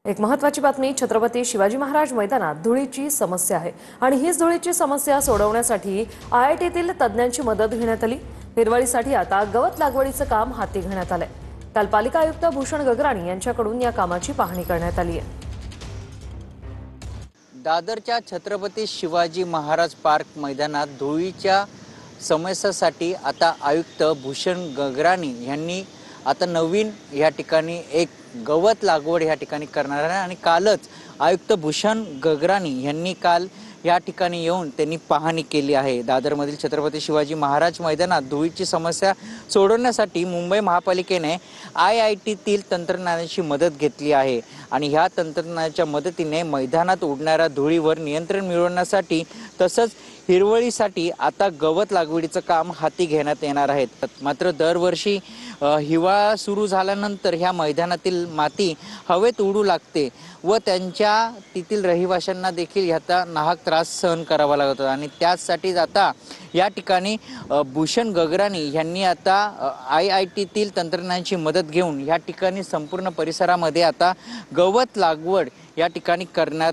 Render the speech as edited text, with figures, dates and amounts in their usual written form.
एक महत्त्वाची बातमी छत्रपती शिवाजी महाराज मैदानात धुळीची समस्या आहे आणि हीच धुळीची समस्या सोडवण्यासाठी आयआयटीतील तज्ज्ञांची मदत घेण्यात आली। हिरवळीसाठी आता गवत लागवडीचं काम हाती घेण्यात आलंय। काल पालिका आयुक्त भूषण गगराणी यांच्याकडून या कामाची पाहणी करण्यात आली आहे। दादरच्या छत्रपती शिवाजी महाराज पार्क मैदानात धुळीच्या समस्येसाठी आता आयुक्त भूषण गगराणी यांनी आता नवीन या ठिकाणी एक गवत लागवड या ठिकाणी करणार आहे आणि कालच आयुक्त भूषण गगराणी यांनी काल या ठिकाणी येऊन त्यांनी पाहणी केली आहे। दादरमधील छत्रपती शिवाजी महाराज मैदानात धुळीची समस्या सोडवण्यासाठी मुंबई महापालिकेने आयआयटीतील तंत्रज्ञानाची मदत घेतली आहे आणि ह्या तंत्रज्ञानाच्या मदतीने मैदानात उडणाऱ्या धुळीवर नियंत्रण मिळवण्यासाठी तसंच हिरवळीसाठी आता गवत लागवडीचं काम हाती घेण्यात येणार आहे। मात्र दरवर्षी हिवाळा सुरू झाल्यानंतर ह्या मैदानातील माती हवेत उडू लागते व त्यांच्या तेथील रहिवाशांना देखील ह्याचा नाहक त्रास सहन करावा लागतो आणि त्याचसाठी आता या ठिकाणी भूषण गगराणी यांनी आता आयआयटीतील तंत्रज्ञानाची मदत घेऊन या ठिकाणी संपूर्ण परिसरामध्ये आता गवत लागवड या ठिकाणी करण्यात